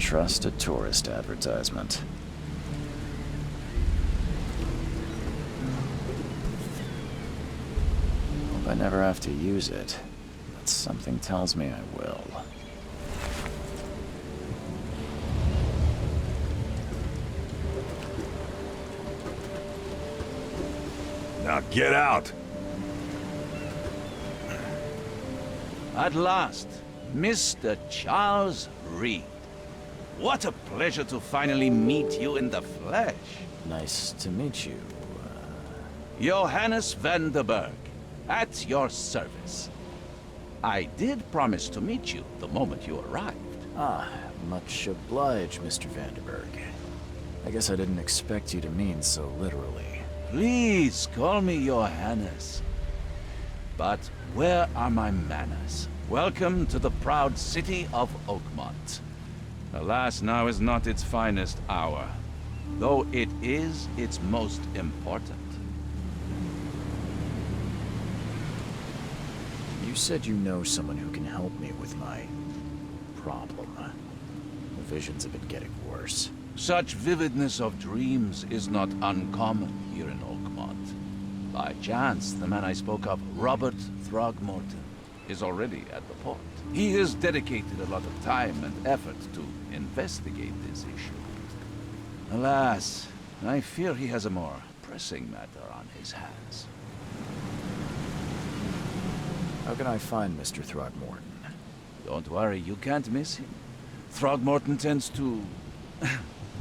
trust a tourist advertisement. Hope I never have to use it, but something tells me I will. Now get out! At last, Mr. Charles Reed. What a pleasure to finally meet you in the flesh. Nice to meet you. Johannes van der Berg, at your service. I did promise to meet you the moment you arrived. Ah, much obliged, Mr. Vanderberg. I guess I didn't expect you to mean so literally. Please call me Johannes. But where are my manners? Welcome to the proud city of Oakmont. Alas, now is not its finest hour, though it is its most important. You said you know someone who can help me with my problem. The visions have been getting worse. Such vividness of dreams is not uncommon here in Oakmont. By chance, the man I spoke of, Robert Throgmorton, is already at the port. He has dedicated a lot of time and effort to investigate this issue. Alas, I fear he has a more pressing matter on his hands. How can I find Mr. Throgmorton? Don't worry, you can't miss him. Throgmorton tends to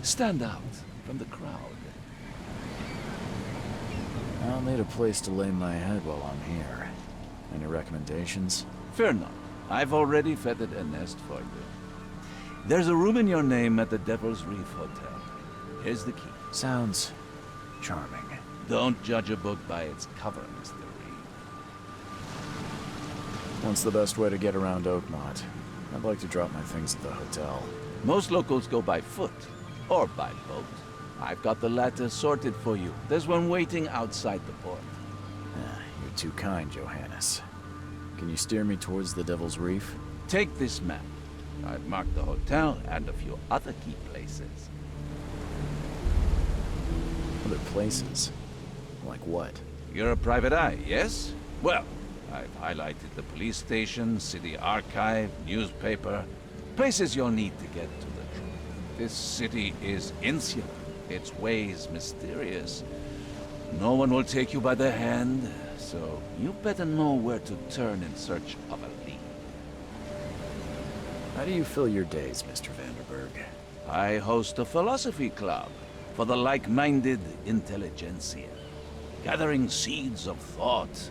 stand out from the crowd. I'll need a place to lay my head while I'm here. Any recommendations? Fear not. I've already feathered a nest for you. There's a room in your name at the Devil's Reef Hotel. Here's the key. Sounds charming. Don't judge a book by its cover, Mr. Reed. What's the best way to get around Oakmont? I'd like to drop my things at the hotel. Most locals go by foot, or by boat. I've got the latter sorted for you. There's one waiting outside the port. You're too kind, Johannes. Can you steer me towards the Devil's Reef? Take this map. I've marked the hotel and a few other key places. Other places? Like what? You're a private eye, yes? Well, I've highlighted the police station, city archive, newspaper, places you'll need to get to the truth. This city is insular, its ways mysterious. No one will take you by the hand, so you better know where to turn in search of a lead. How do you fill your days, Mr. Vanderberg? I host a philosophy club for the like-minded intelligentsia, gathering seeds of thought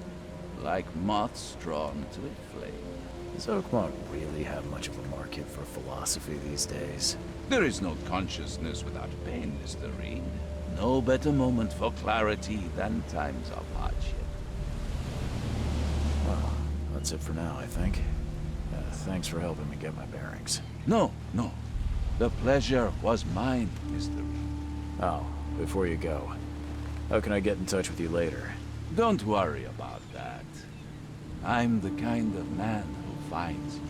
like moths drawn to a flame. Does Oakmont really have much of a market for philosophy these days? There is no consciousness without pain, Mr. Reed. No better moment for clarity than times of hardship. Well, that's it for now, I think. Thanks for helping me get my bearings. No. The pleasure was mine, Mr. Reed. Oh, before you go, how can I get in touch with you later? Don't worry about that. I'm the kind of man who finds you.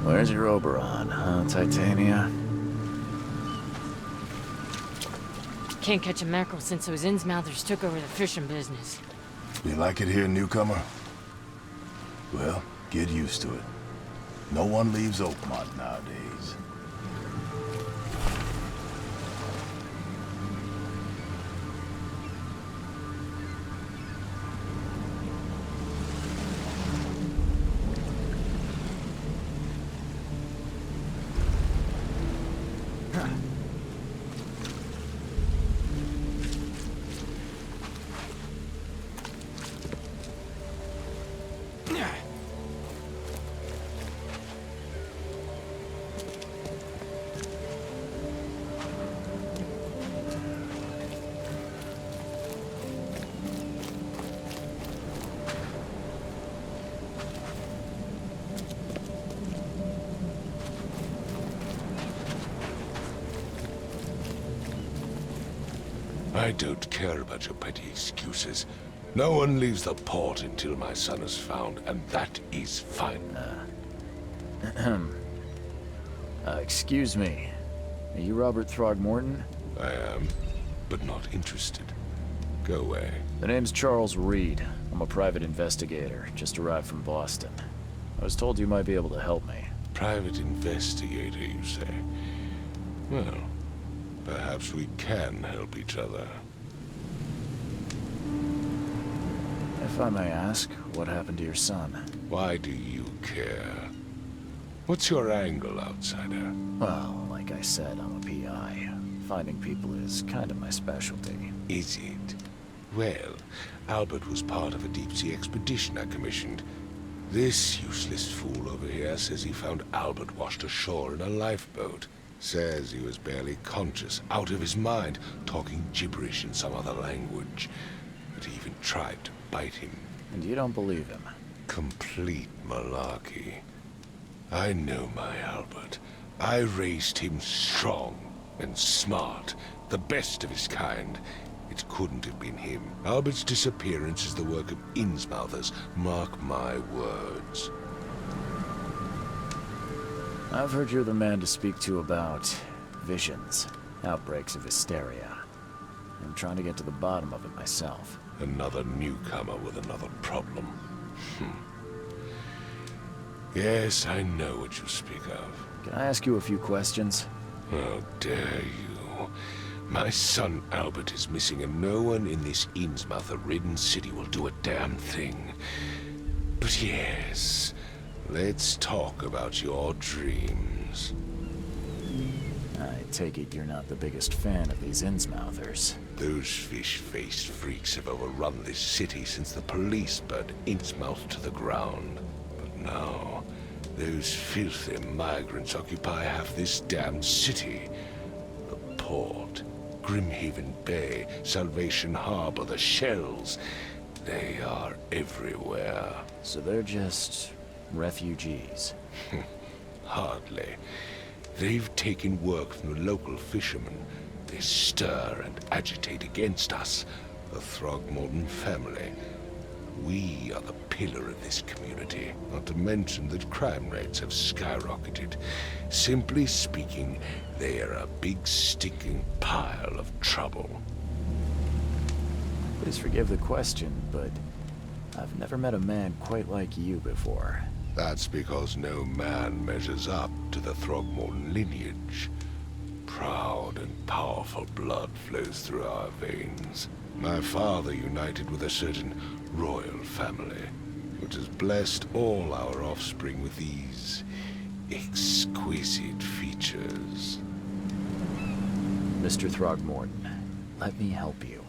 Where's your Oberon, huh, Titania? Can't catch a mackerel since those Innsmouthers took over the fishing business. You like it here, newcomer? Well, get used to it. No one leaves Oakmont nowadays. I don't care about your petty excuses. No one leaves the port until my son is found, and that is fine. Excuse me. Are you Robert Throgmorton? I am, but not interested. Go away. The name's Charles Reed. I'm a private investigator, just arrived from Boston. I was told you might be able to help me. Private investigator, you say? Well, perhaps we can help each other. If I may ask, what happened to your son? Why do you care? What's your angle, outsider? Well, like I said, I'm a PI. Finding people is kind of my specialty. Is it? Well, Albert was part of a deep-sea expedition I commissioned. This useless fool over here says he found Albert washed ashore in a lifeboat. Says he was barely conscious, out of his mind, talking gibberish in some other language. But he even tried to bite him. And you don't believe him? Complete malarkey. I know my Albert. I raised him strong and smart, the best of his kind. It couldn't have been him. Albert's disappearance is the work of Innsmouthers, mark my words. I've heard you're the man to speak to about visions, outbreaks of hysteria. I'm trying to get to the bottom of it myself. Another newcomer with another problem. Yes, I know what you speak of. Can I ask you a few questions? How dare you? My son Albert is missing, and no one in this Innsmouther-ridden city will do a damn thing. But yes, let's talk about your dreams. I take it you're not the biggest fan of these Innsmouthers. Those fish-faced freaks have overrun this city since the police burned Innsmouth to the ground. But now, those filthy migrants occupy half this damned city. The port, Grimhaven Bay, Salvation Harbor, the shells. They are everywhere. So they're just refugees. Hardly. They've taken work from the local fishermen. They stir and agitate against us, the Throgmorton family. We are the pillar of this community, not to mention that crime rates have skyrocketed. Simply speaking, they are a big stinking pile of trouble. Please forgive the question, but I've never met a man quite like you before. That's because no man measures up to the Throgmorton lineage. Proud and powerful blood flows through our veins. My father united with a certain royal family, which has blessed all our offspring with these exquisite features. Mr. Throgmorton, let me help you.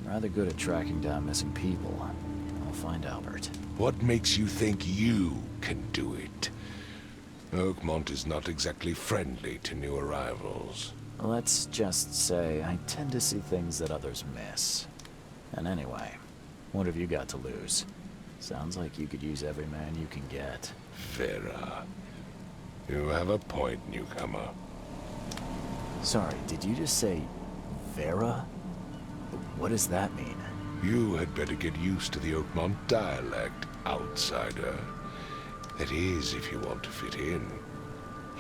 I'm rather good at tracking down missing people. I'll find Albert. What makes you think you can do it? Oakmont is not exactly friendly to new arrivals. Let's just say I tend to see things that others miss. And anyway, what have you got to lose? Sounds like you could use every man you can get. Vera. You have a point, newcomer. Sorry, did you just say Vera? What does that mean? You had better get used to the Oakmont dialect, outsider. That is, if you want to fit in.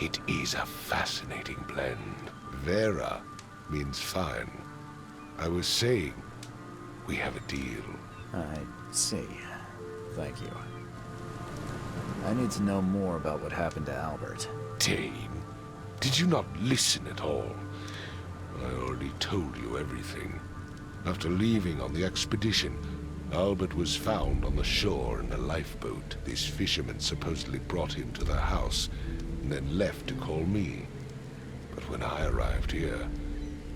It is a fascinating blend. Vera means fine. I was saying, we have a deal. I see. Thank you. I need to know more about what happened to Albert. Dane, did you not listen at all? I already told you everything. After leaving on the expedition, Albert was found on the shore in a lifeboat. This fisherman supposedly brought him to their house, and then left to call me. But when I arrived here,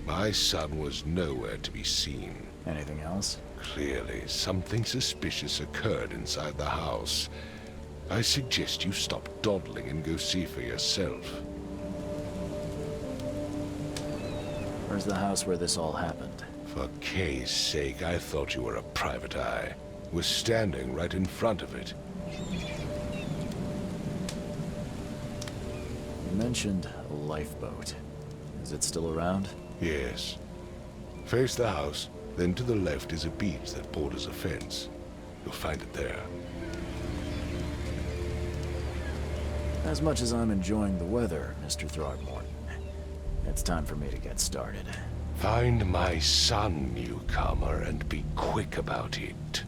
my son was nowhere to be seen. Anything else? Clearly, something suspicious occurred inside the house. I suggest you stop dawdling and go see for yourself. Where's the house where this all happened? For Kay's sake, I thought you were a private eye. Was standing right in front of it. You mentioned a lifeboat. Is it still around? Yes. Face the house, then to the left is a beach that borders a fence. You'll find it there. As much as I'm enjoying the weather, Mr. Throgmorton, it's time for me to get started. Find my son, newcomer, and be quick about it.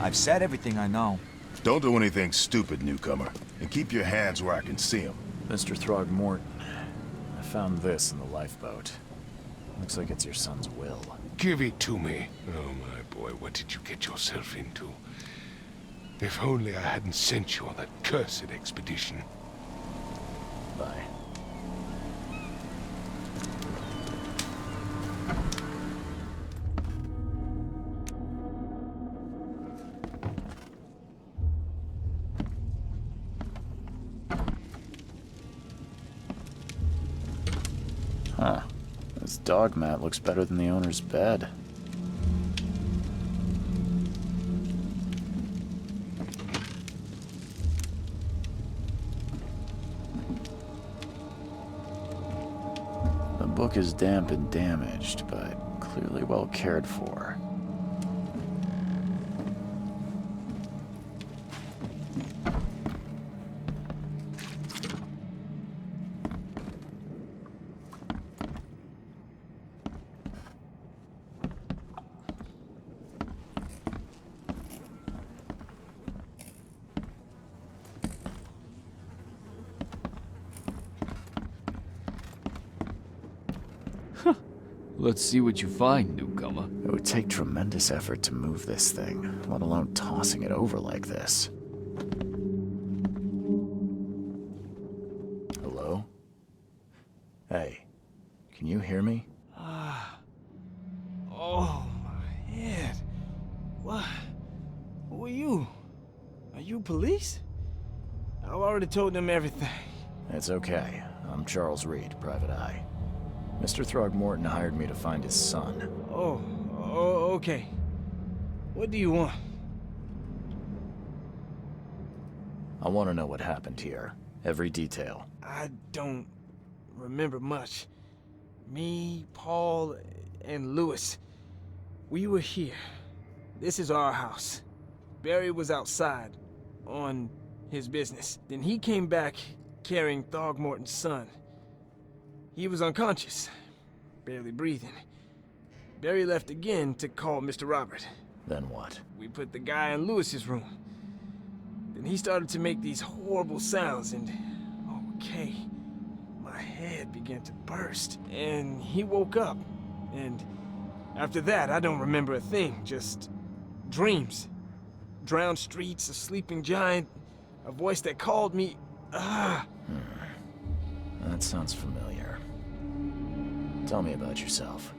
I've said everything I know. Don't do anything stupid, newcomer. And keep your hands where I can see them. Mr. Throgmorton, I found this in the lifeboat. Looks like it's your son's will. Give it to me. Oh, my boy, what did you get yourself into? If only I hadn't sent you on that cursed expedition. Bye. Huh. This dog mat looks better than the owner's bed. The book is damp and damaged, but clearly well cared for. Let's see what you find, newcomer. It would take tremendous effort to move this thing, let alone tossing it over like this. Hello? Hey, can you hear me? Oh, my head. What? Who are you? Are you police? I've already told them everything. It's okay. I'm Charles Reed, Private Eye. Mr. Throgmorton hired me to find his son. Oh, okay. What do you want? I want to know what happened here. Every detail. I don't remember much. Me, Paul, and Lewis, we were here. This is our house. Barry was outside, on his business. Then he came back carrying Throgmorton's son. He was unconscious, barely breathing. Barry left again to call Mr. Robert. Then what? We put the guy in Lewis's room. Then he started to make these horrible sounds and... okay, my head began to burst. And he woke up. And after that, I don't remember a thing, just dreams. Drowned streets, a sleeping giant, a voice that called me... That sounds familiar. Tell me about yourself.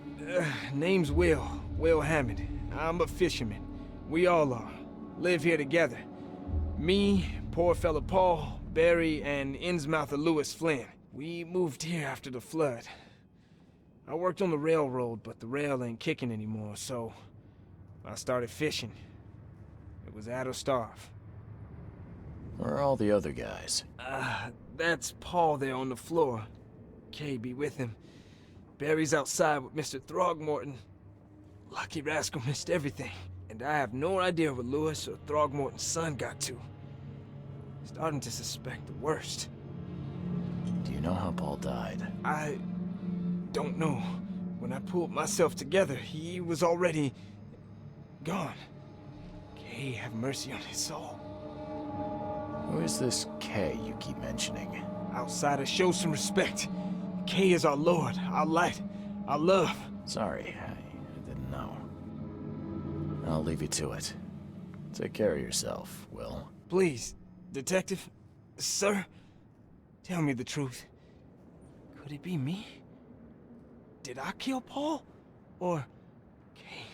Name's Will Hammond. I'm a fisherman. We all are. Live here together. Me, poor fella Paul, Barry, and Innsmouther Lewis Flynn. We moved here after the flood. I worked on the railroad, but the rail ain't kicking anymore, so I started fishing. It was at or starve. Where are all the other guys? That's Paul there on the floor. Kay be with him. Barry's outside with Mr. Throgmorton. Lucky rascal missed everything. And I have no idea what Lewis or Throgmorton's son got to. Starting to suspect the worst. Do you know how Paul died? I don't know. When I pulled myself together, he was already gone. Kay have mercy on his soul. Who is this Kay you keep mentioning? Outsiders, show some respect. Kay is our lord, our light, our love. Sorry, I didn't know. I'll leave you to it. Take care of yourself, Will. Please, detective, sir, tell me the truth. Could it be me? did I kill Paul? Or, okay,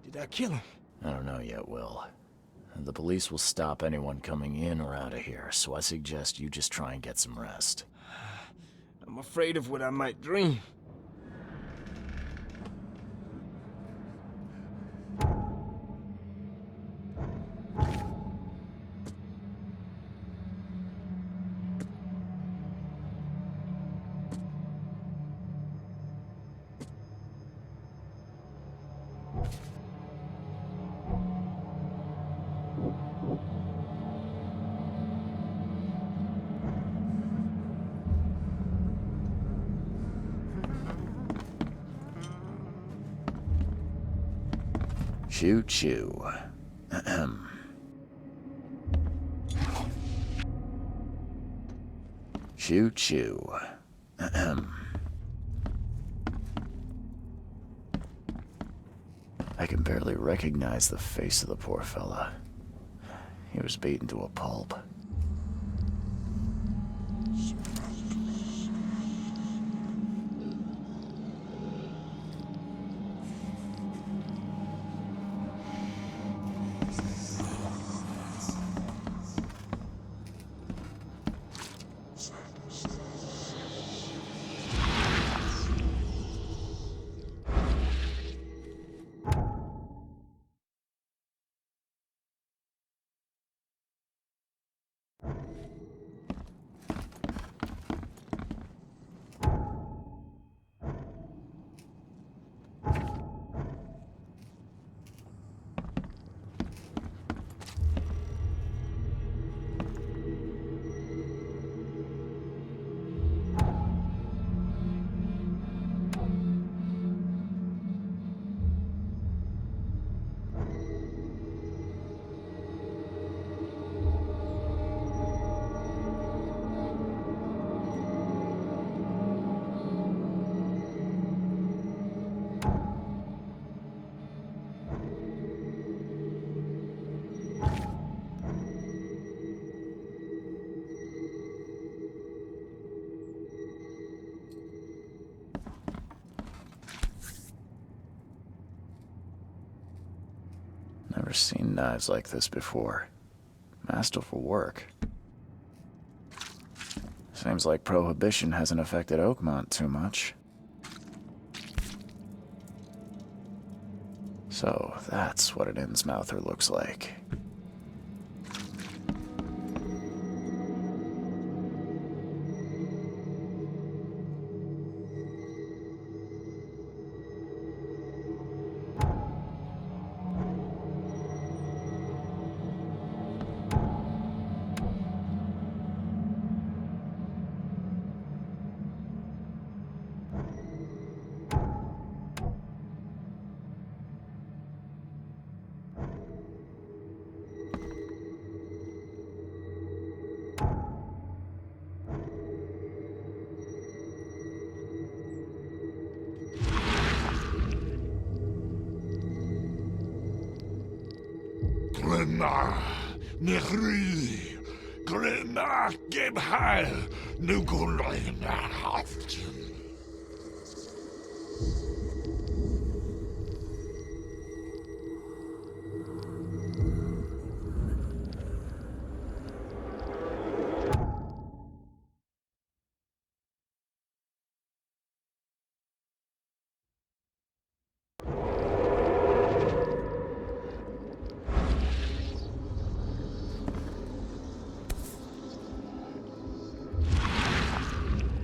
did I kill him? I don't know yet, Will. The police will stop anyone coming in or out of here, so I suggest you just try and get some rest. I'm afraid of what I might dream. Choo choo. Ahem. Choo choo. Ahem. I can barely recognize the face of the poor fella. He was beaten to a pulp. Never seen knives like this before. Masterful work. Seems like Prohibition hasn't affected Oakmont too much. So, that's what an Innsmouther looks like. Glenna, Nehri, Glenna, Gebhal, Nugulina, Hafton.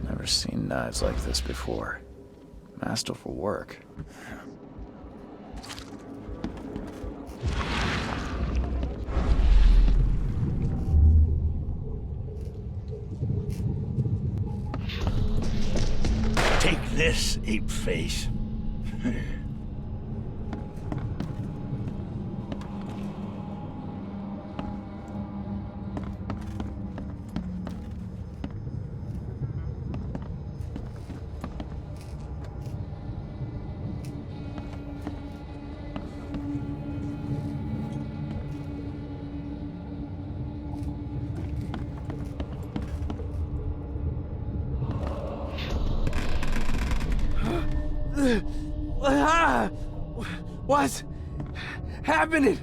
Never seen knives like this before. Masterful work. Take this, ape face. What's happening?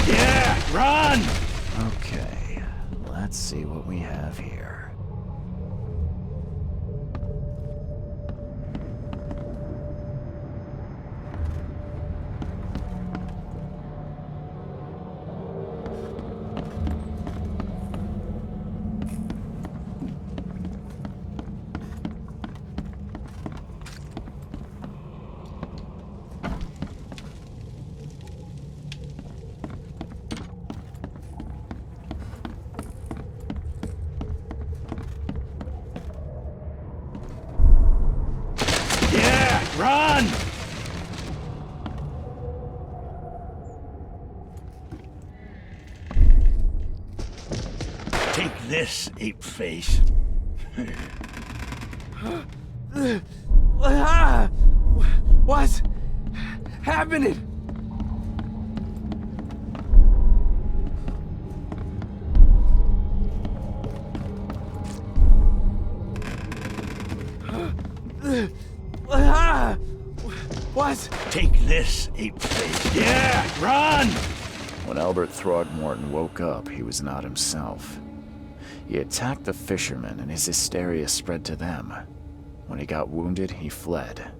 Yeah, run! Okay, let's see what we have here. Yeah, run! Take this, ape face. What's happening? What? Take this, ape face. Yeah, run! When Albert Throgmorton woke up, he was not himself. He attacked the fishermen, and his hysteria spread to them. When he got wounded, he fled.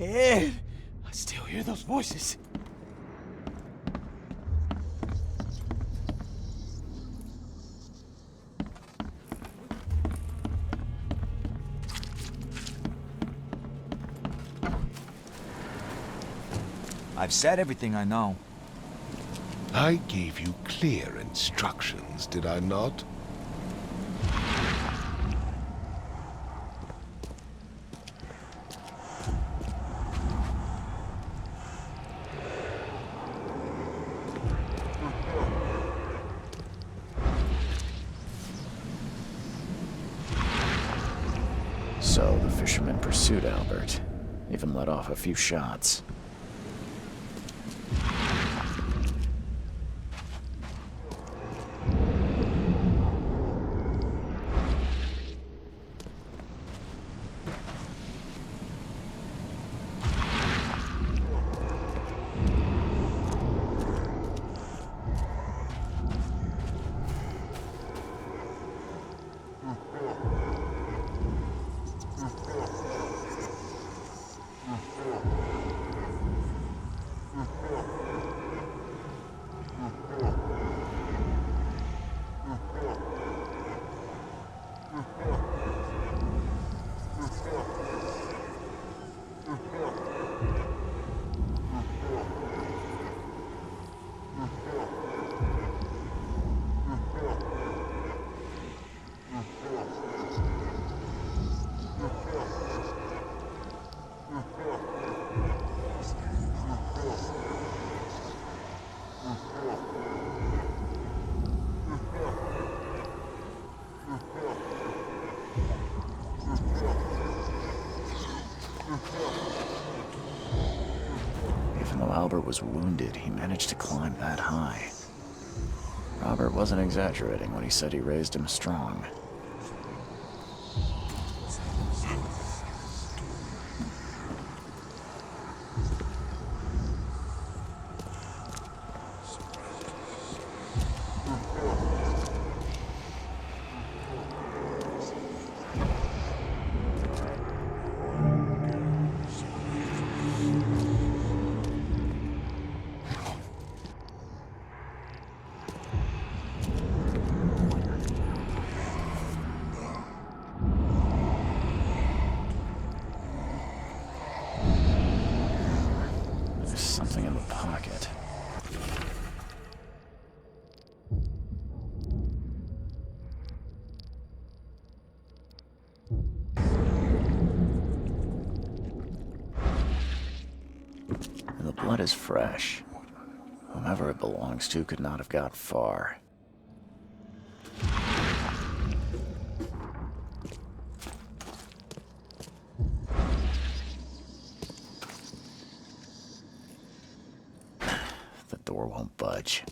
Ed, I still hear those voices. I've said everything I know. I gave you clear instructions, did I not? So the fishermen pursued Albert, even let off a few shots. Robert was wounded, he managed to climb that high. Robert wasn't exaggerating when he said he raised him strong. Something in the pocket. And the blood is fresh. Whomever it belongs to could not have got far. The door won't budge.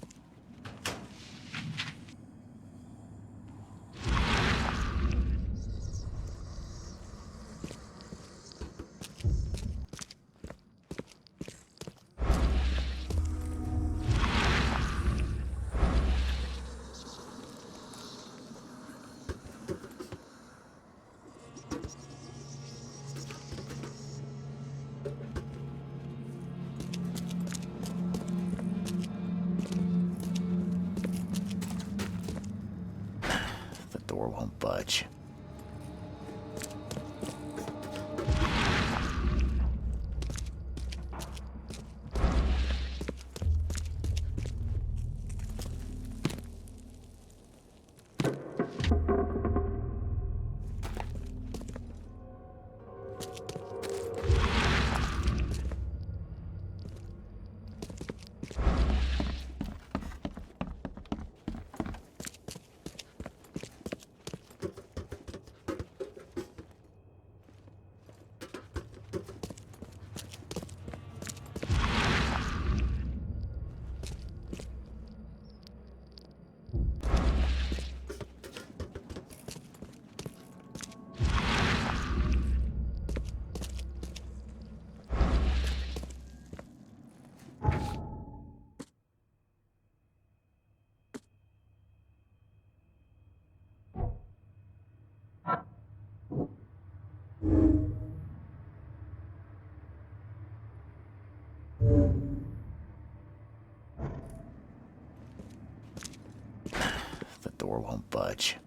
The door won't budge. The door won't budge.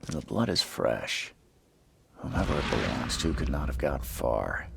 The blood is fresh. Whomever it belongs to could not have got far.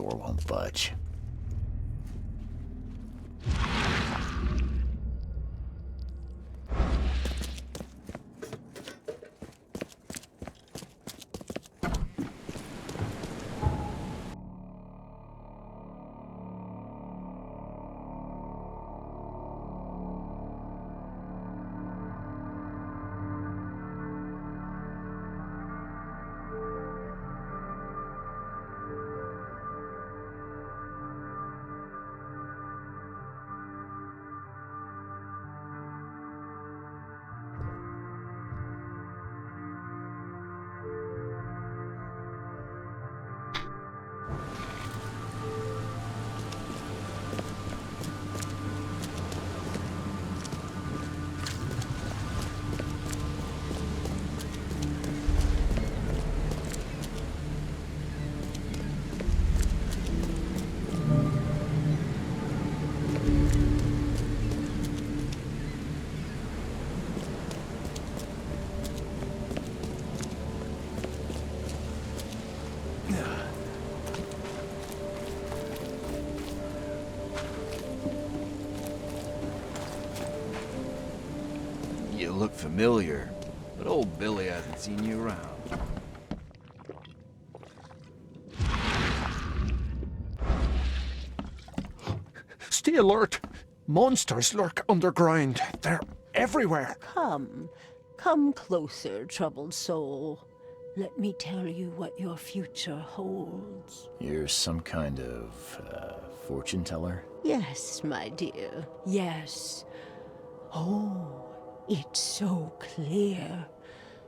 door won't budge. You look familiar, but old Billy hasn't seen you around. Stay alert! Monsters lurk underground. They're everywhere. Come closer, troubled soul. Let me tell you what your future holds. You're some kind of, fortune teller? Yes, my dear, yes. Oh, it's so clear.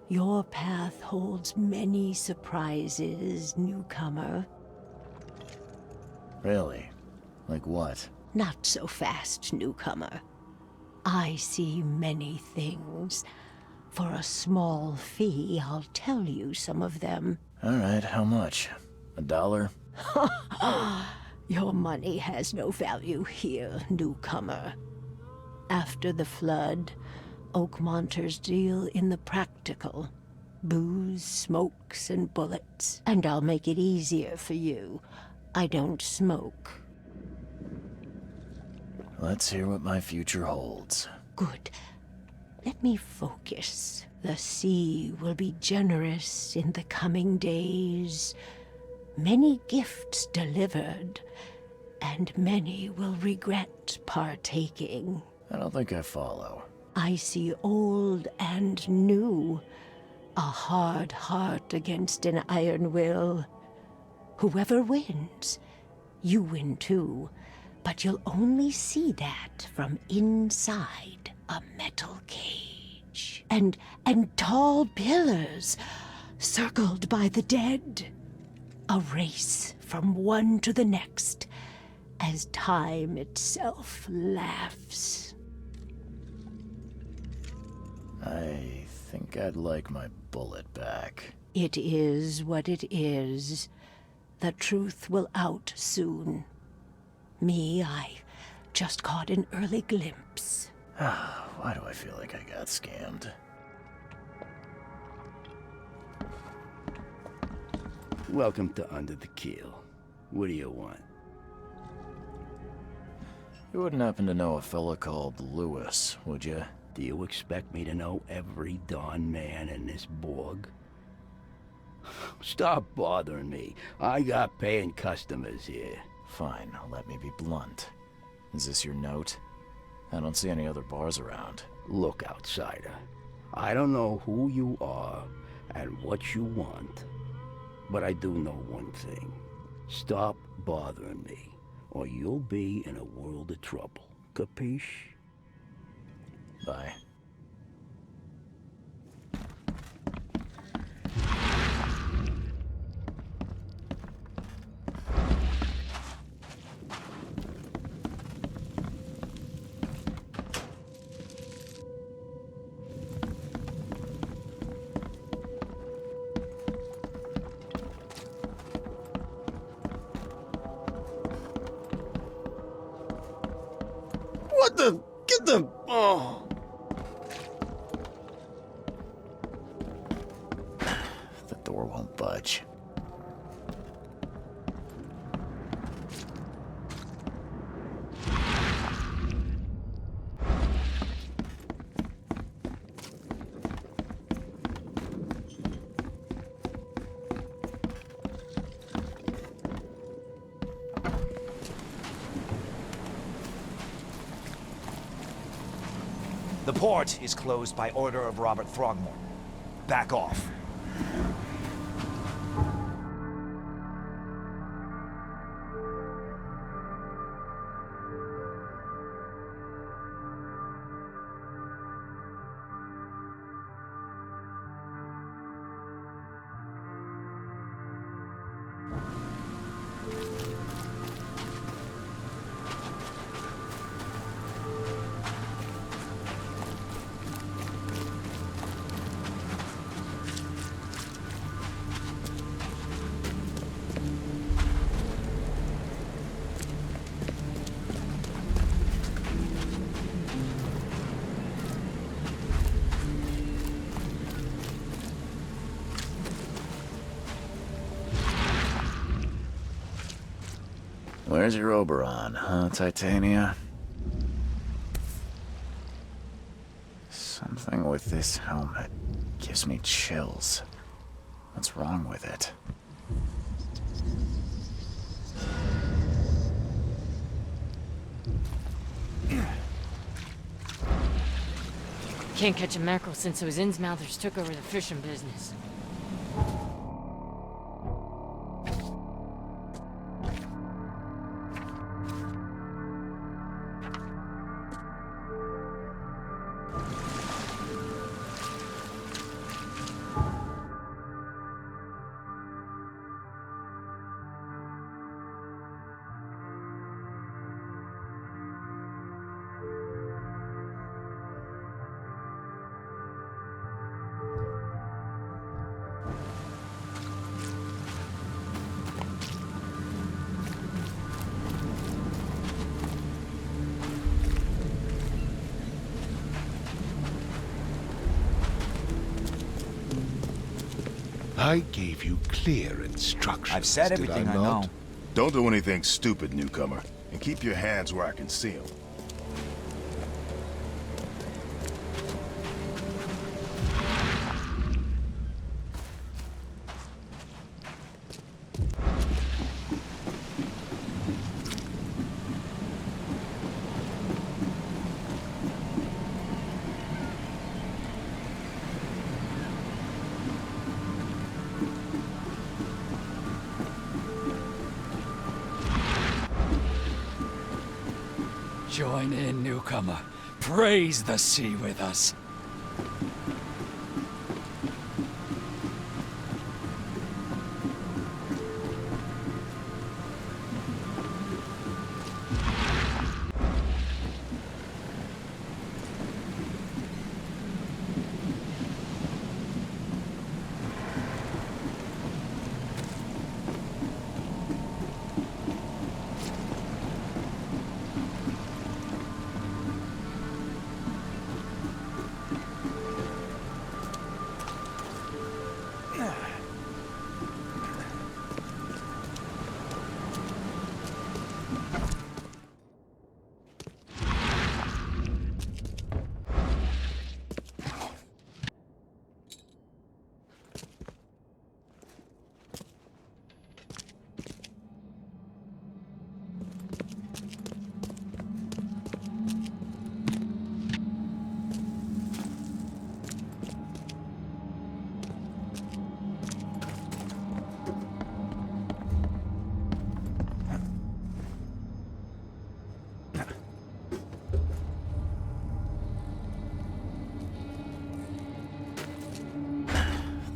Your path holds many surprises, newcomer. Really? Like what? Not so fast, newcomer. I see many things. For a small fee, I'll tell you some of them. All right, how much? $1? Your money has no value here, newcomer. After the flood, Oakmonters deal in the practical. Booze, smokes, and bullets. And I'll make it easier for you. I don't smoke. Let's hear what my future holds. Good. Let me focus. The sea will be generous in the coming days. Many gifts delivered, and many will regret partaking. I don't think I follow. I see old and new. A hard heart against an iron will. Whoever wins, you win too. But you'll only see that from inside a metal cage. And tall pillars, circled by the dead. A race from one to the next, as time itself laughs. I think I'd like my bullet back. It is what it is. The truth will out soon. Me, I just caught an early glimpse. Why do I feel like I got scammed? Welcome to Under the Keel. What do you want? You wouldn't happen to know a fella called Lewis, would you? Do you expect me to know every darn man in this Borg? Stop bothering me. I got paying customers here. Fine, let me be blunt. Is this your note? I don't see any other bars around. Look, outsider. I don't know who you are and what you want, but I do know one thing. Stop bothering me, or you'll be in a world of trouble. Capiche? Bye. What the? Get the... Oh. The door won't budge. The port is closed by order of Robert Throgmorton. Back off. Where's your Oberon, huh, Titania? Something with this helmet gives me chills. What's wrong with it? Can't catch a mackerel since those Innsmouthers took over the fishing business. I gave you clear instructions. I've said did everything I not? know. Don't do anything stupid, newcomer, and keep your hands where I can see them. Join in, newcomer. Praise the sea with us.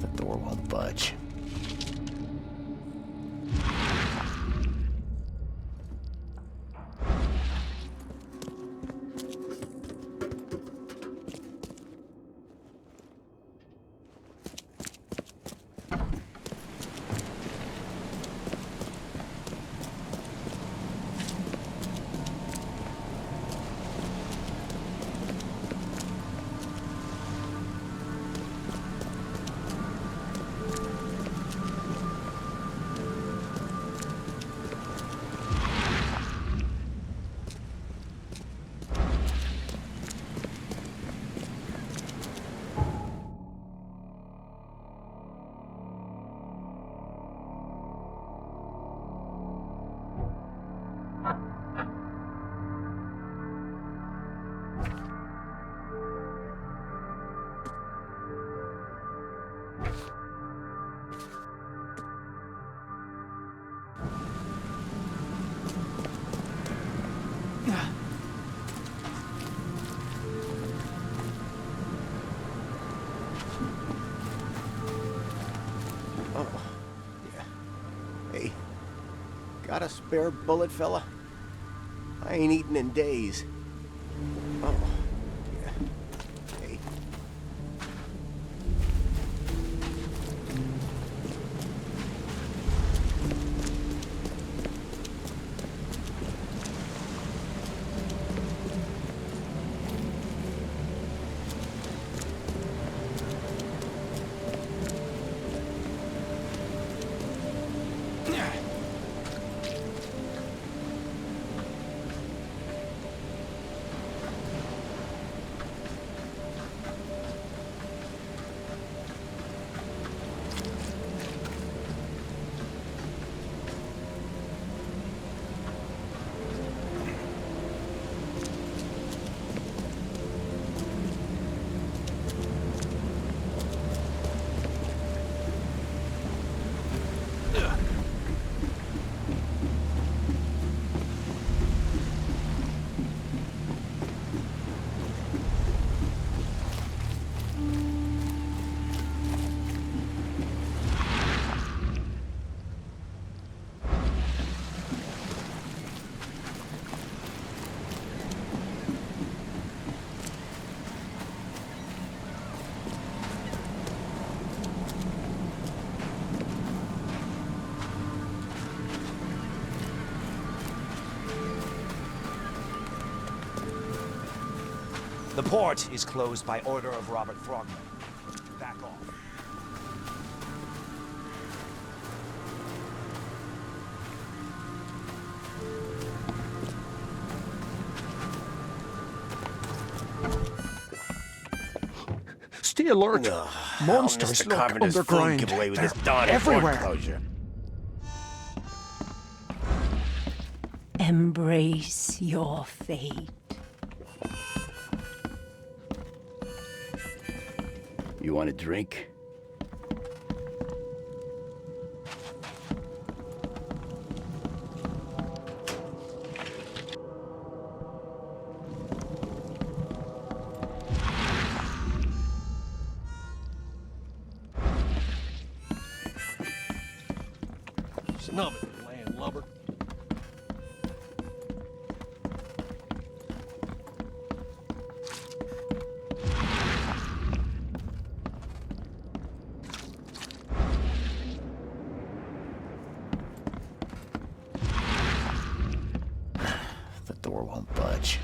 The door won't budge. Hey, got a spare bullet, fella? I ain't eaten in days. Oh, yeah. Hey. The port is closed by order of Robert Throgmorton. Back off. Stay alert. Monsters lurk underground. Give away with They're this darn everywhere. port closure. Embrace your fate. You want a drink? Snub it, landlubber. The door won't budge.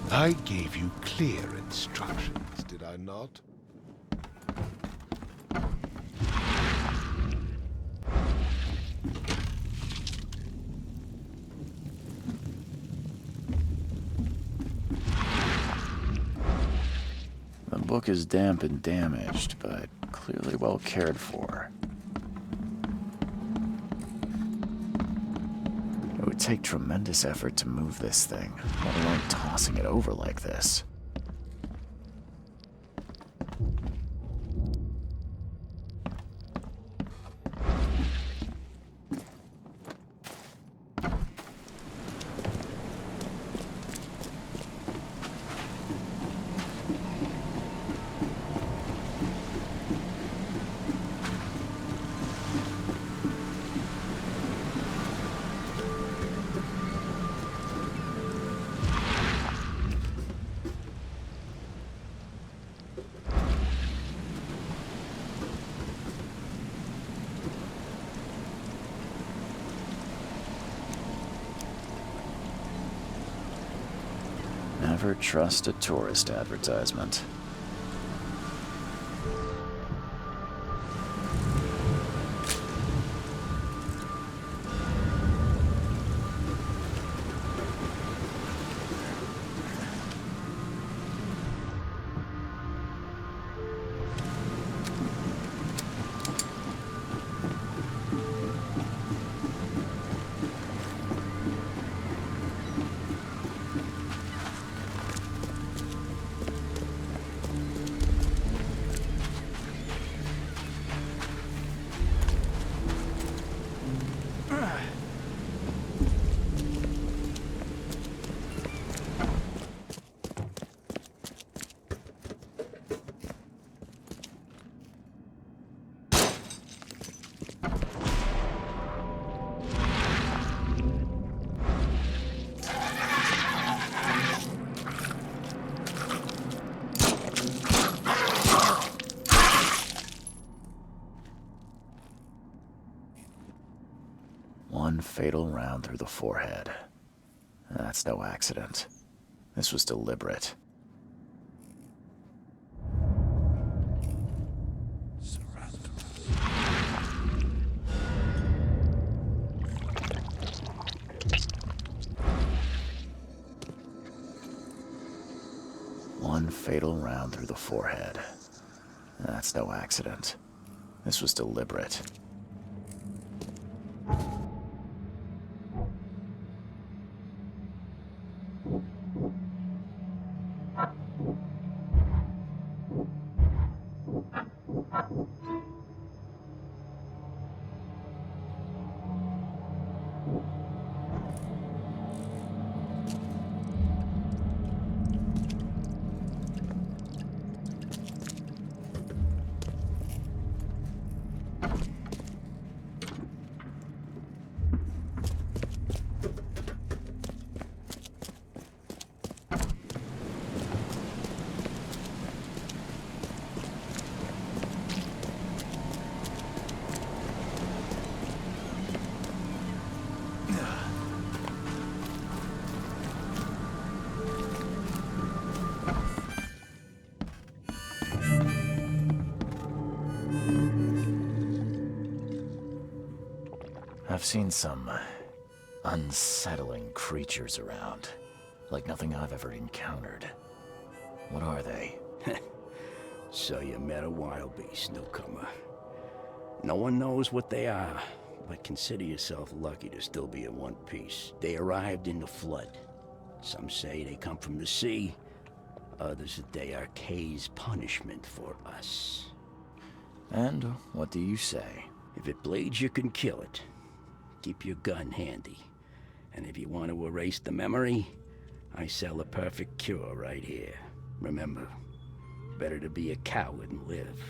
I gave you clear instructions, did I not? The book is damp and damaged, but clearly well cared for. It would take tremendous effort to move this thing, let alone tossing it over like this. Never trust a tourist advertisement. One fatal round through the forehead. That's no accident. This was deliberate. One fatal round through the forehead. That's no accident. This was deliberate. I've seen some unsettling creatures around, like nothing I've ever encountered. What are they? So you met a wild beast, newcomer. No one knows what they are, but consider yourself lucky to still be in one piece. They arrived in the flood. Some say they come from the sea, others that they are Kay's punishment for us. And what do you say? If it bleeds, you can kill it. Keep your gun handy. And if you want to erase the memory, I sell a perfect cure right here. Remember, better to be a coward and live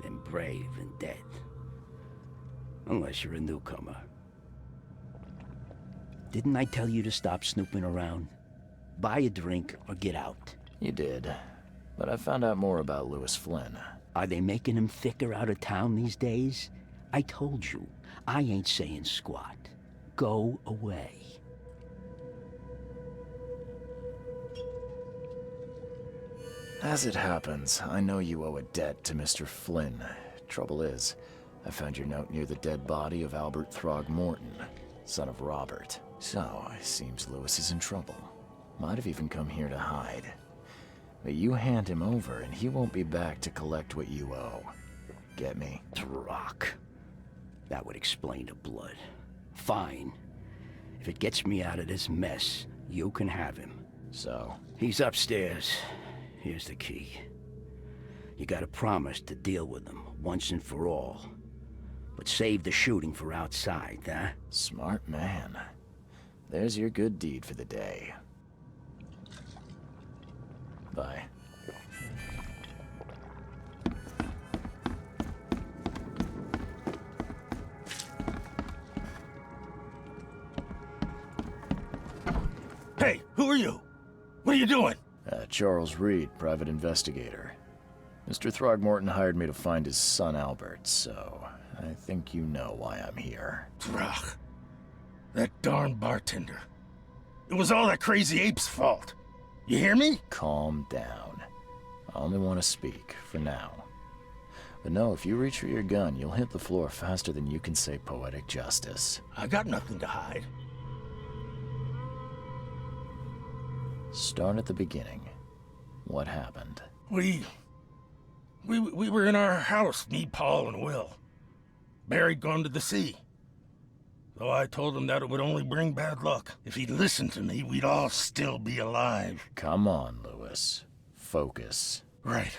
than brave and dead. Unless you're a newcomer. Didn't I tell you to stop snooping around? Buy a drink or get out. You did, but I found out more about Lewis Flynn. Are they making him thicker out of town these days? I told you, I ain't saying squat. Go away. As it happens, I know you owe a debt to Mr. Flynn. Trouble is, I found your note near the dead body of Albert Throgmorton, son of Robert. So, it seems Lewis is in trouble. Might have even come here to hide. But you hand him over and he won't be back to collect what you owe. Get me? Throck. That would explain the blood. Fine. If it gets me out of this mess, you can have him. So? He's upstairs. Here's the key. You gotta promise to deal with him, once and for all. But save the shooting for outside, huh? Smart man. There's your good deed for the day. Bye. Hey, who are you? What are you doing? Charles Reed, private investigator. Mr. Throgmorton hired me to find his son Albert, so I think you know why I'm here. That darn bartender. It was all that crazy ape's fault. You hear me? Calm down. I only want to speak, for now. But no, if you reach for your gun, you'll hit the floor faster than you can say poetic justice. I got nothing to hide. Start at the beginning. What happened? We were in our house, me, Paul, and Will. Barry'd gone to the sea. Though I told him that it would only bring bad luck. If he'd listened to me, we'd all still be alive. Come on, Lewis. Focus. Right.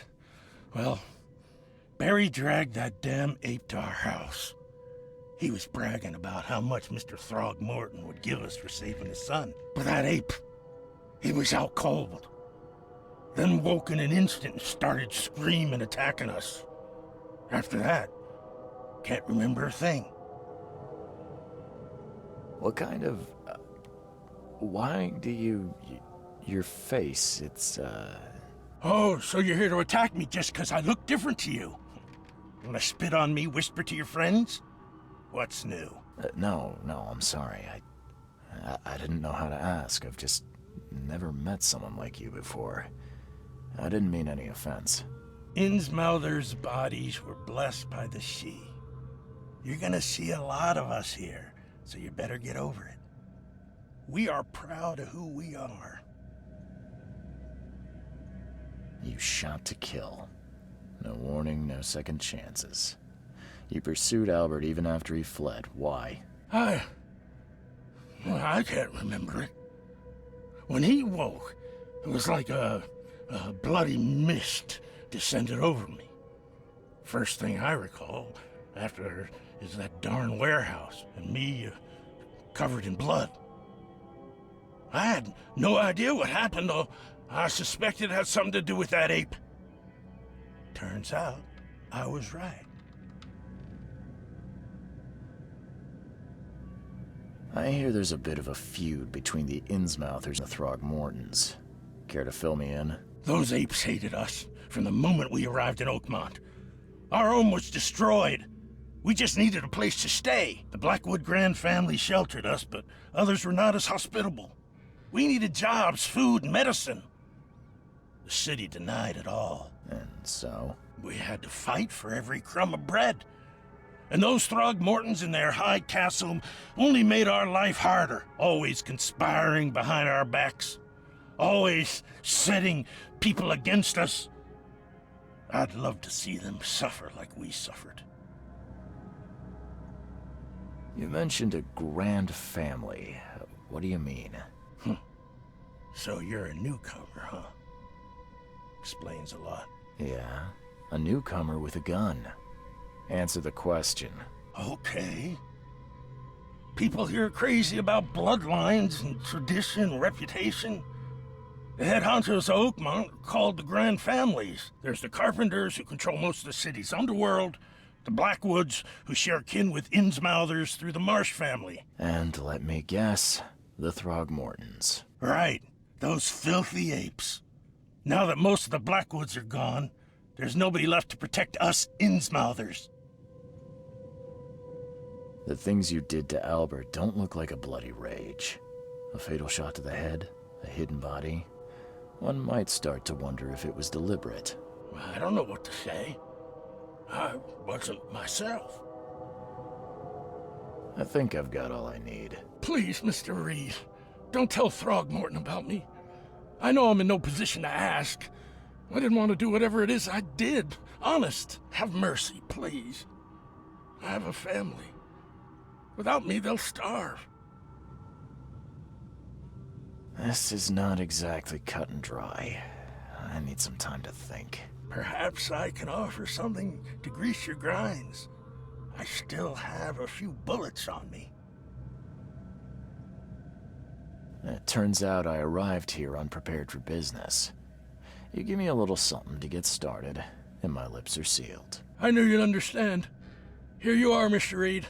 Well, Barry dragged that damn ape to our house. He was bragging about how much Mr. Throgmorton would give us for saving his son. But that ape, he was out cold. Then woke in an instant and started screaming, attacking us. After that, can't remember a thing. What kind of... why do you... your face, it's, Oh, so you're here to attack me just because I look different to you? Wanna spit on me, whisper to your friends? What's new? No, I'm sorry. I didn't know how to ask. I've just never met someone like you before. I didn't mean any offense. Innsmouther's bodies were blessed by the she. You're gonna see a lot of us here, so you better get over it. We are proud of who we are. You shot to kill. No warning, no second chances. You pursued Albert even after he fled. Why? I can't remember it. When he woke, it was like a bloody mist descended over me. First thing I recall after is that darn warehouse and me covered in blood. I had no idea what happened, though. I suspected it had something to do with that ape. Turns out, I was right. I hear there's a bit of a feud between the Innsmouthers and the Throgmortons. Care to fill me in? Those apes hated us from the moment we arrived in Oakmont. Our home was destroyed. We just needed a place to stay. The Blackwood Grand family sheltered us, but others were not as hospitable. We needed jobs, food, and medicine. The city denied it all. And so? We had to fight for every crumb of bread. And those Throgmortons in their high castle only made our life harder, always conspiring behind our backs, always setting people against us. I'd love to see them suffer like we suffered. You mentioned a grand family. What do you mean? So you're a newcomer, huh? Explains a lot. Yeah, a newcomer with a gun. Answer the question. Okay. People here are crazy about bloodlines and tradition, reputation. The head honchos of Oakmont are called the Grand Families. There's the Carpenters, who control most of the city's underworld, the Blackwoods, who share kin with Innsmouthers through the Marsh family. And let me guess, the Throgmortons. Right, those filthy apes. Now that most of the Blackwoods are gone, there's nobody left to protect us Innsmouthers. The things you did to Albert don't look like a bloody rage. A fatal shot to the head, a hidden body. One might start to wonder if it was deliberate. I don't know what to say. I wasn't myself. I think I've got all I need. Please, Mr. Reed, don't tell Throgmorton about me. I know I'm in no position to ask. I didn't want to do whatever it is I did. Honest, have mercy, please. I have a family. Without me, they'll starve. This is not exactly cut and dry. I need some time to think. Perhaps I can offer something to grease your grinds. I still have a few bullets on me. It turns out I arrived here unprepared for business. You give me a little something to get started, and my lips are sealed. I knew you'd understand. Here you are, Mr. Reed.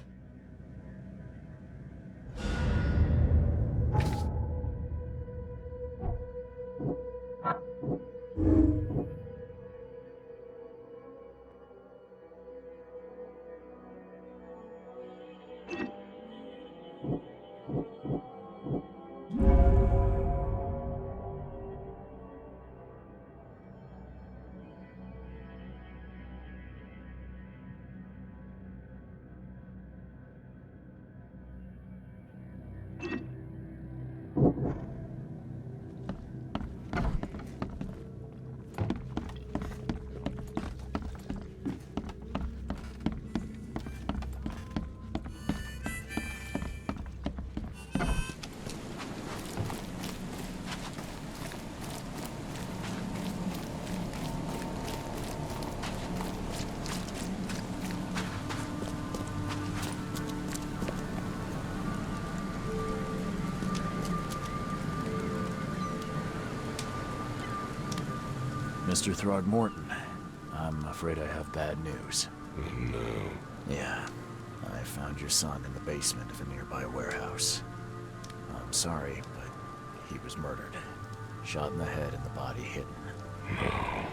Mr. Throgmorton, I'm afraid I have bad news. Oh, no. Yeah, I found your son in the basement of a nearby warehouse. I'm sorry, but he was murdered. Shot in the head and the body hidden. No.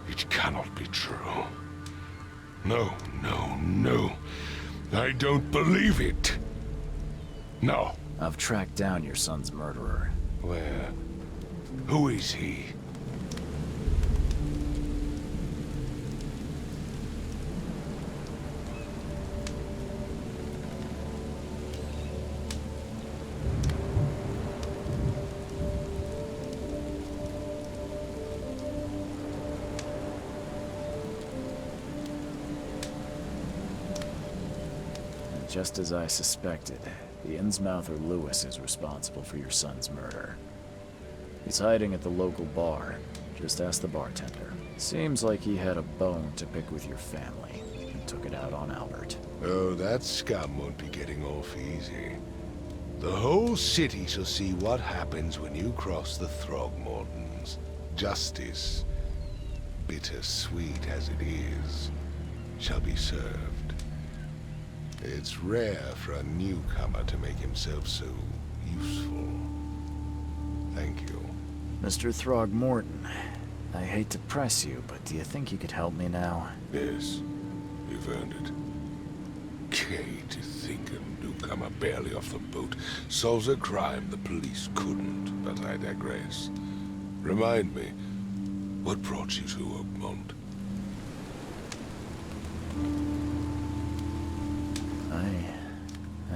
It cannot be true. No, no, no. I don't believe it. No. I've tracked down your son's murderer. Where? Who is he? Just as I suspected, the Innsmouther Lewis is responsible for your son's murder. He's hiding at the local bar. Just ask the bartender. Seems like he had a bone to pick with your family and took it out on Albert. Oh, that scum won't be getting off easy. The whole city shall see what happens when you cross the Throgmortons. Justice, bittersweet as it is, shall be served. It's rare for a newcomer to make himself so useful. Thank you. Mr. Throgmorton, I hate to press you, but do you think you could help me now? Yes, you've earned it. Gay to think a newcomer barely off the boat solves a crime the police couldn't, but I digress. Remind me, what brought you to Oakmont?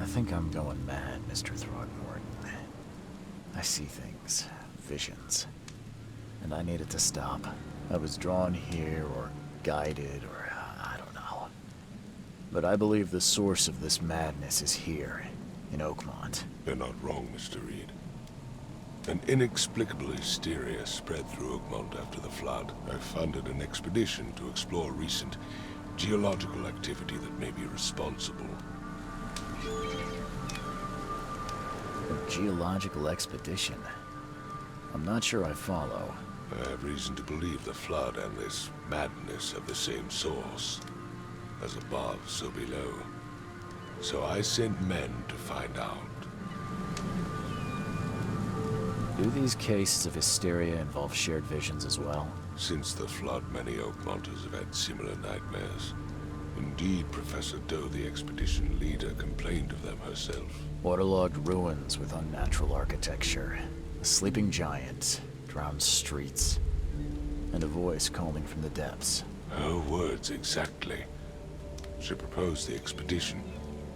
I think I'm going mad, Mr. Throgmorton. I see things, visions, and I need it to stop. I was drawn here, or guided, or I don't know. But I believe the source of this madness is here, in Oakmont. You're not wrong, Mr. Reed. An inexplicable hysteria spread through Oakmont after the flood. I funded an expedition to explore recent geological activity that may be responsible. A geological expedition? I'm not sure I follow. I have reason to believe the flood and this madness have the same source. As above, so below. So I sent men to find out. Do these cases of hysteria involve shared visions as well? Since the flood, many Oakmonters have had similar nightmares. Indeed, Professor Doe, the expedition leader, complained of them herself. Waterlogged ruins with unnatural architecture, a sleeping giant, drowned streets, and a voice calling from the depths. Her words exactly. She proposed the expedition,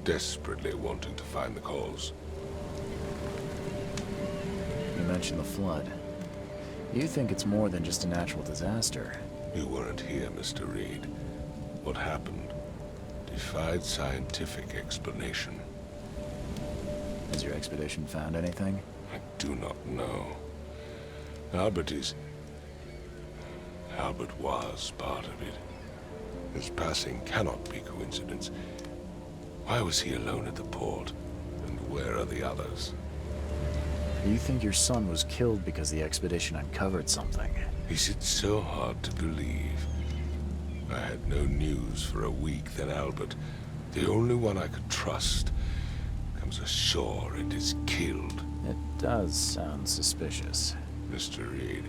desperately wanting to find the cause. You mentioned the flood. You think it's more than just a natural disaster? You weren't here, Mr. Reed. What happened defied scientific explanation. Has your expedition found anything? I do not know. Albert was part of it. His passing cannot be coincidence. Why was he alone at the port? And where are the others? You think your son was killed because the expedition uncovered something? Is it so hard to believe? I had no news for a week, then Albert, the only one I could trust, comes ashore and is killed. It does sound suspicious. Mr. Reed,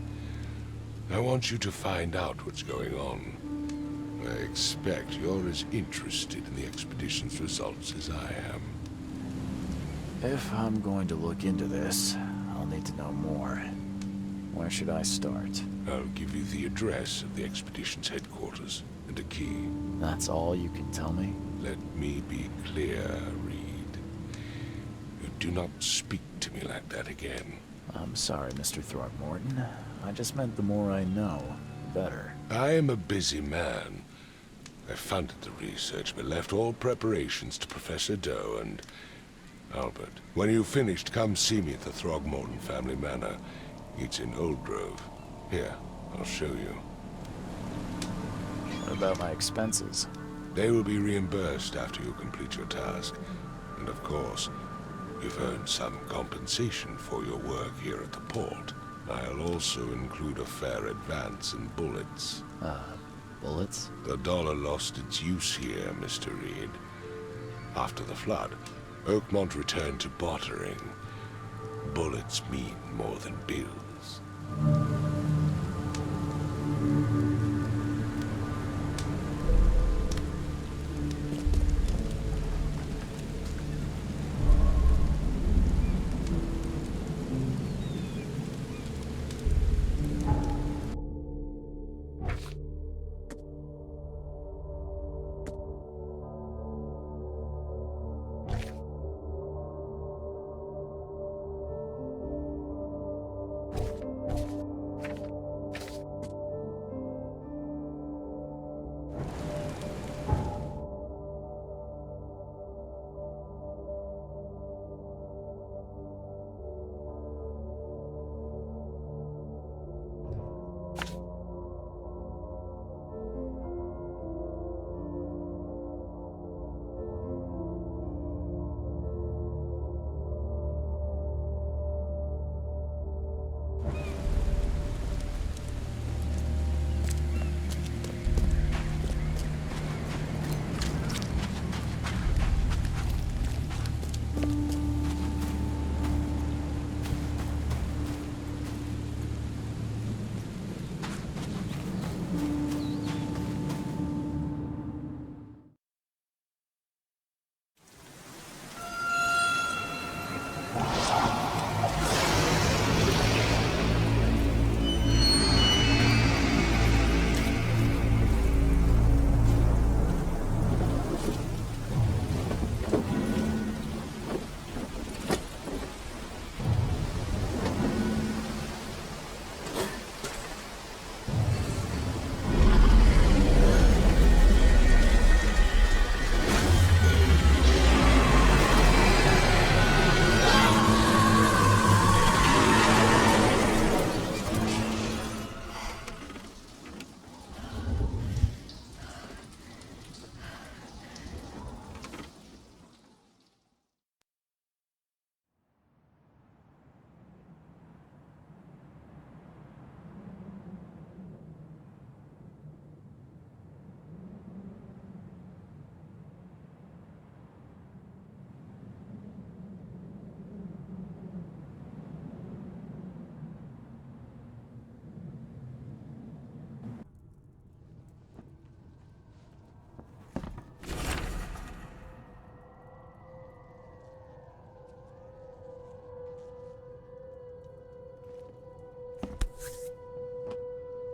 I want you to find out what's going on. I expect you're as interested in the expedition's results as I am. If I'm going to look into this, I'll need to know more. Where should I start? I'll give you the address of the expedition's headquarters and a key. That's all you can tell me? Let me be clear, Reed. You do not speak to me like that again. I'm sorry, Mr. Throgmorton. I just meant the more I know, the better. I am a busy man. I funded the research, but left all preparations to Professor Doe and Albert. When you've finished, come see me at the Throgmorton family manor. It's in Old Grove. Here, I'll show you. What about my expenses? They will be reimbursed after you complete your task. And of course, you've earned some compensation for your work here at the port. I'll also include a fair advance in bullets. Bullets? The dollar lost its use here, Mr. Reed. After the flood, Oakmont returned to bartering. Bullets mean more than bills.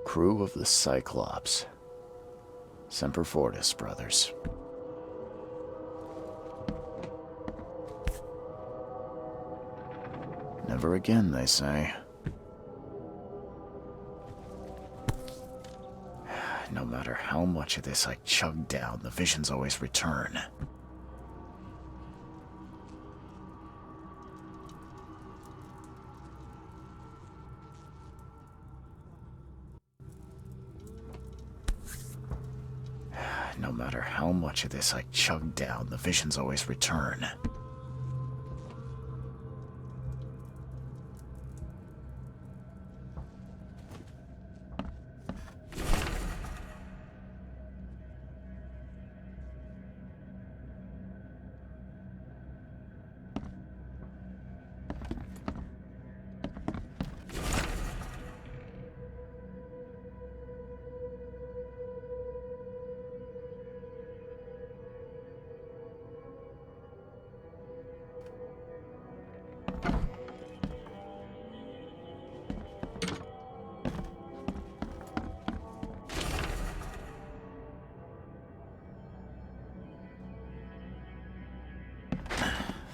Crew of the Cyclops. Semper Fortis, brothers. Never again, they say. No matter how much of this I chug down, the visions always return. No matter how much of this I chug down, the visions always return.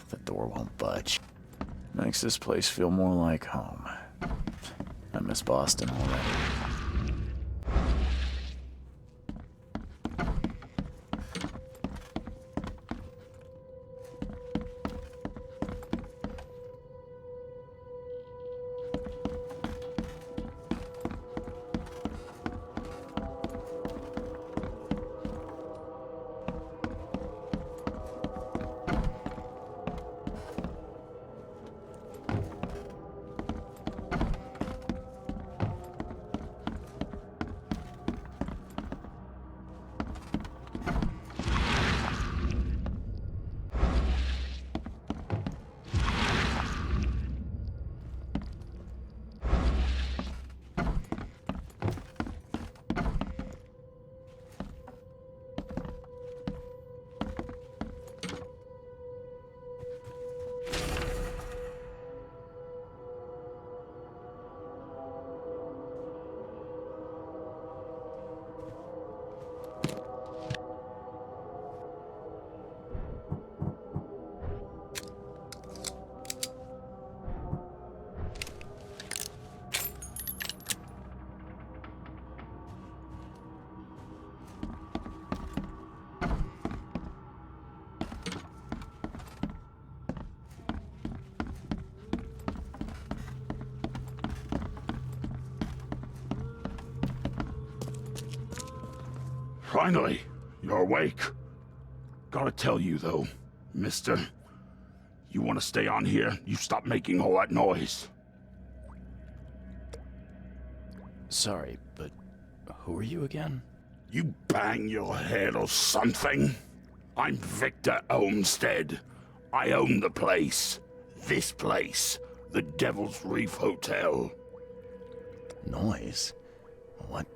The door won't budge. Makes this place feel more like home. I miss Boston already. Finally, you're awake. Gotta tell you, though, mister, you want to stay on here, you stop making all that noise. Sorry, but who are you again? You bang your head or something? I'm Victor Olmsted. I own the place. This place. The Devil's Reef Hotel. Noise? What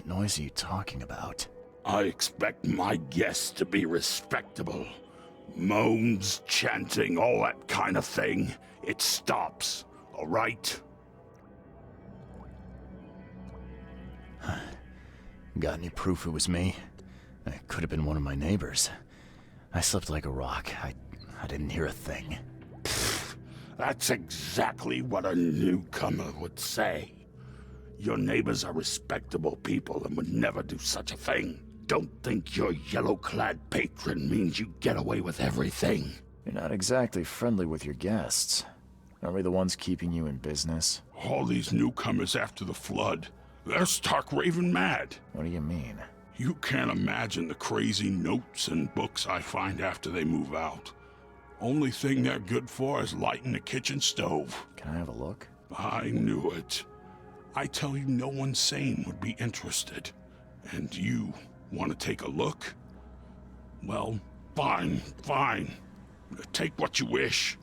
noise are you talking about? I expect my guests to be respectable. Moans, chanting, all that kind of thing. It stops, all right? Got any proof it was me? It could have been one of my neighbors. I slept like a rock. I didn't hear a thing. That's exactly what a newcomer would say. Your neighbors are respectable people and would never do such a thing. Don't think your yellow-clad patron means you get away with everything. You're not exactly friendly with your guests. Aren't we the ones keeping you in business? All these newcomers after the flood, they're stark raving mad. What do you mean? You can't imagine the crazy notes and books I find after they move out. Only thing they're good for is lighting the kitchen stove. Can I have a look? I knew it. I tell you, no one sane would be interested. And you want to take a look? Well, fine. Take what you wish.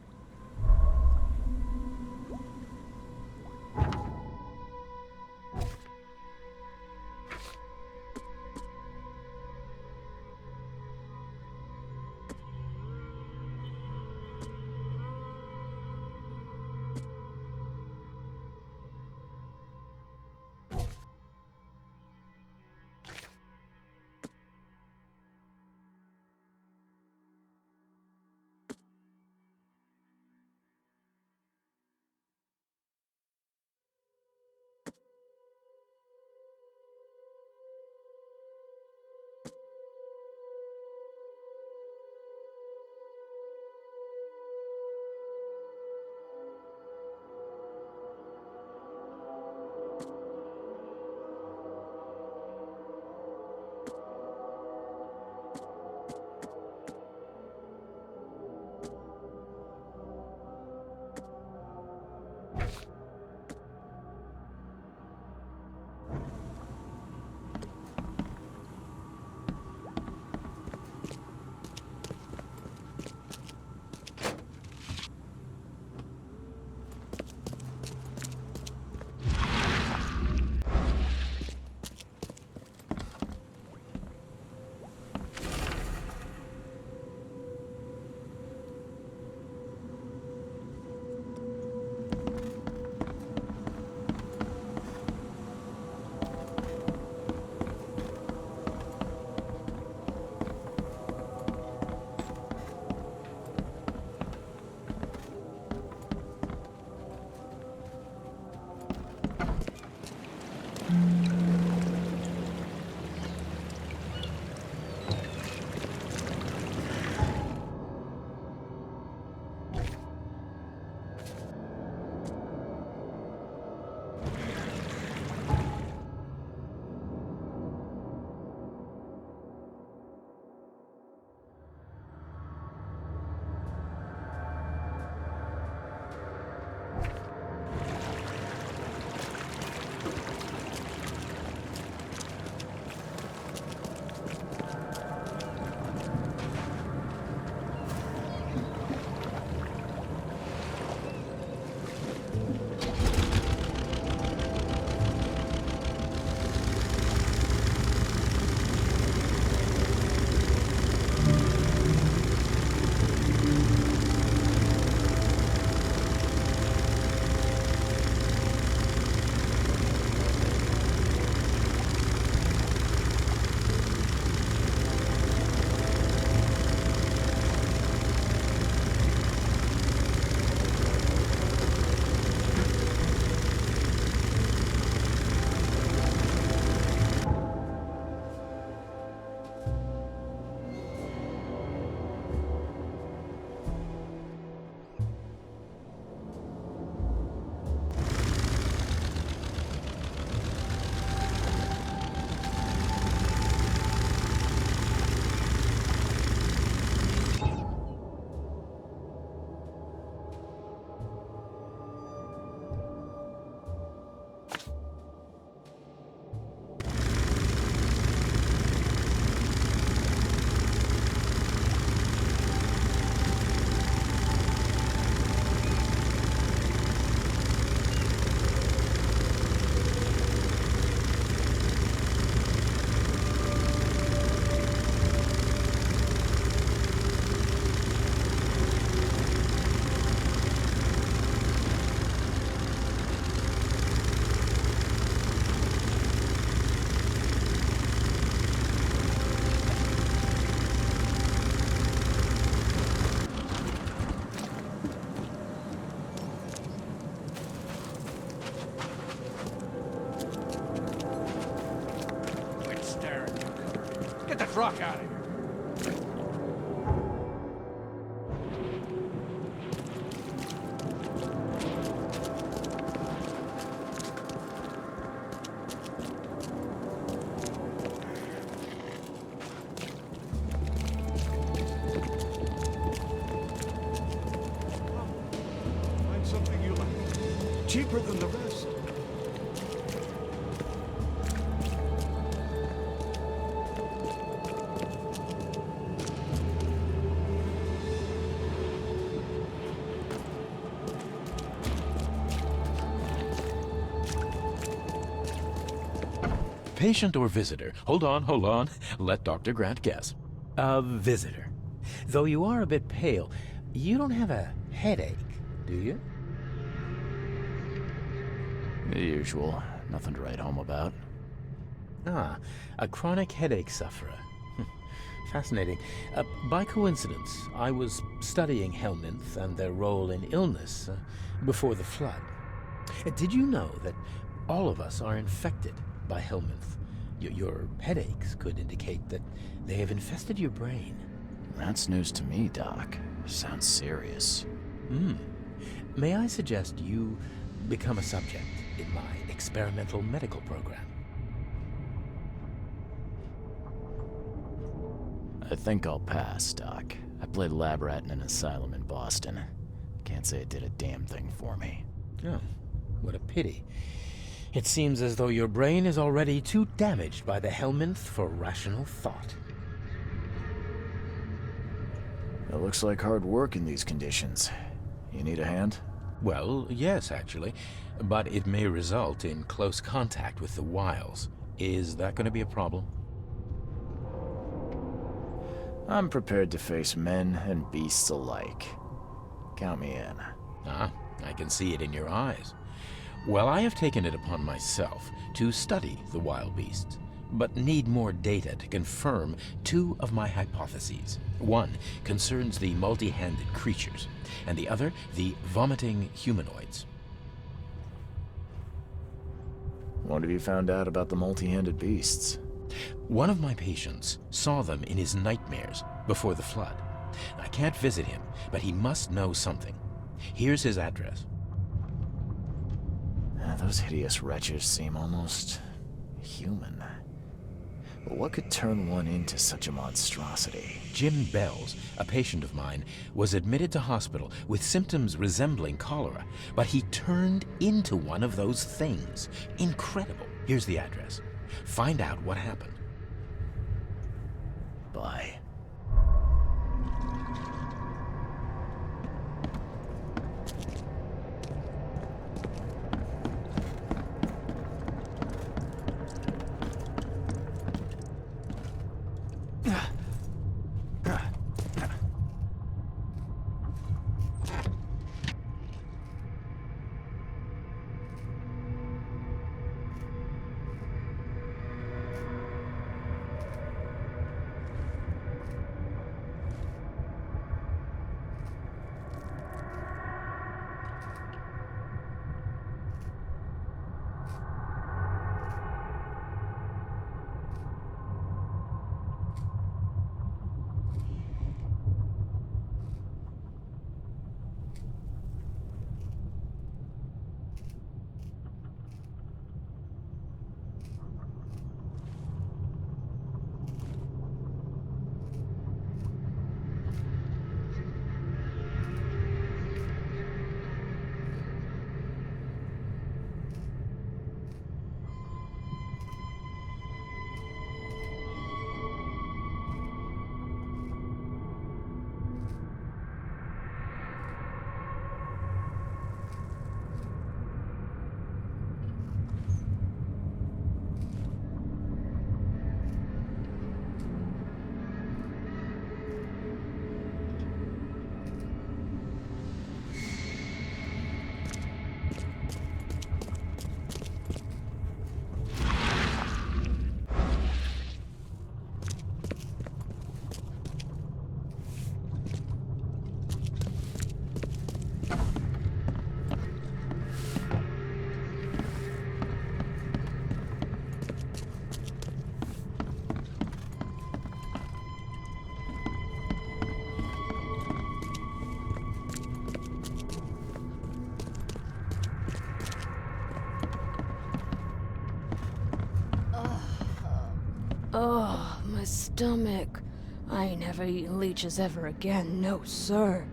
truck out of here. Find something you like. Cheaper than the rest. Patient or visitor? Hold on. Let Dr. Grant guess. A visitor. Though you are a bit pale, you don't have a headache, do you? The usual. Nothing to write home about. Ah, a chronic headache sufferer. Fascinating. By coincidence, I was studying Helminth and their role in illness before the flood. Did you know that all of us are infected by Helminth? Your headaches could indicate that they have infested your brain. That's news to me, Doc. Sounds serious. May I suggest you become a subject in my experimental medical program? I think I'll pass, Doc. I played lab rat in an asylum in Boston. Can't say it did a damn thing for me. Oh, what a pity. It seems as though your brain is already too damaged by the Helminth for rational thought. It looks like hard work in these conditions. You need a hand? Well, yes, actually. But it may result in close contact with the wiles. Is that going to be a problem? I'm prepared to face men and beasts alike. Count me in. Ah, I can see it in your eyes. Well, I have taken it upon myself to study the wild beasts, but need more data to confirm two of my hypotheses. One concerns the multi-handed creatures, and the other the vomiting humanoids. What have you found out about the multi-handed beasts? One of my patients saw them in his nightmares before the flood. I can't visit him, but he must know something. Here's his address. Those hideous wretches seem almost human. But what could turn one into such a monstrosity? Jim Bells, a patient of mine, was admitted to hospital with symptoms resembling cholera, but he turned into one of those things. Incredible. Here's the address. Find out what happened. Bye. Oh, my stomach. I ain't never eaten leeches ever again, no sir.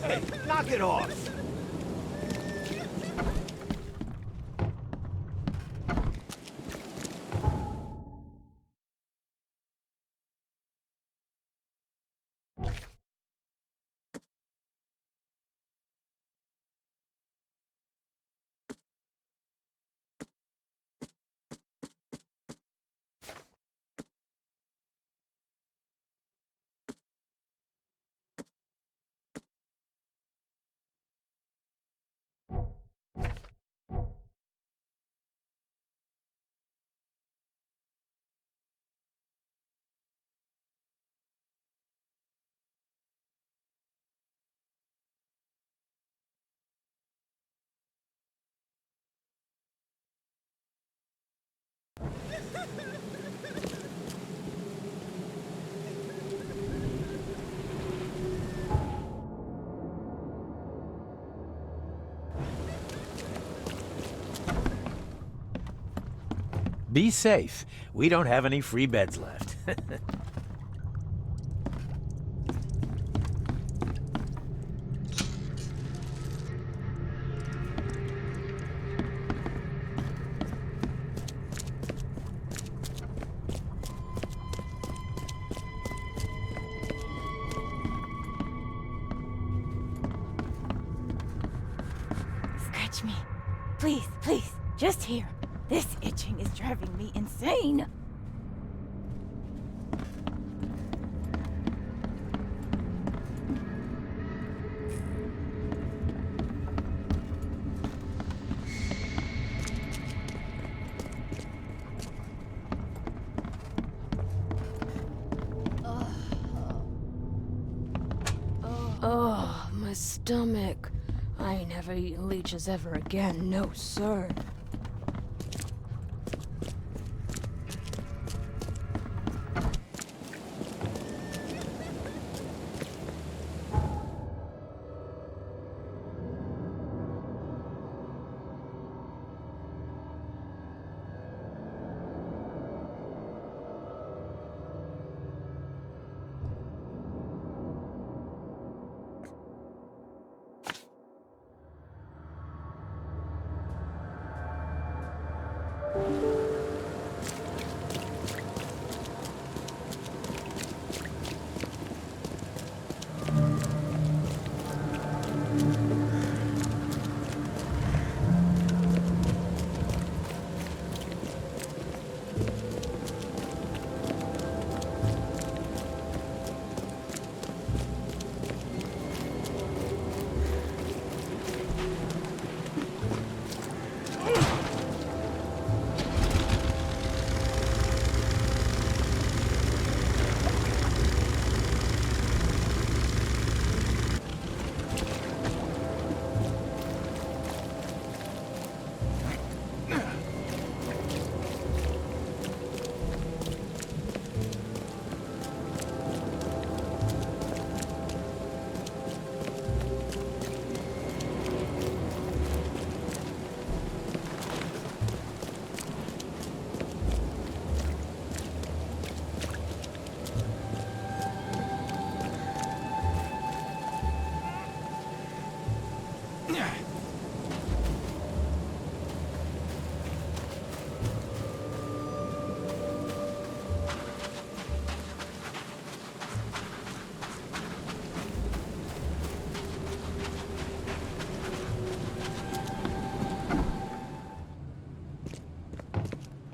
Hey, knock it off! Be safe. We don't have any free beds left. Scratch me. Please, please, just here. This itching is driving me insane. Oh, my stomach. I ain't never eaten leeches ever again, no sir.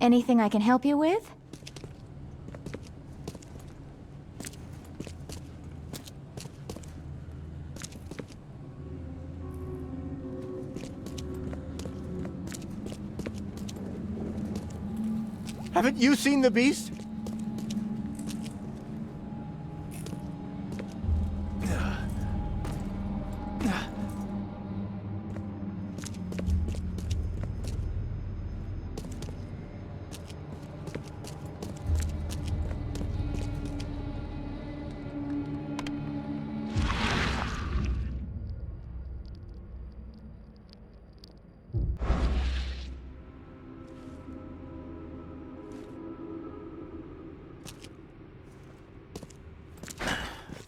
Anything I can help you with? Haven't you seen the beast?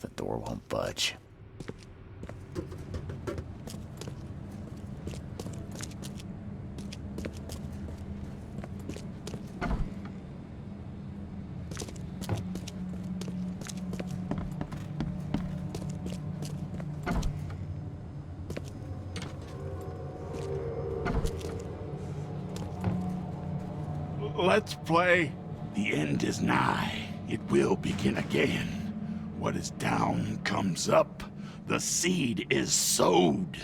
The door won't budge. Let's play. The end is nigh. It will begin again. What is down comes up. The seed is sowed.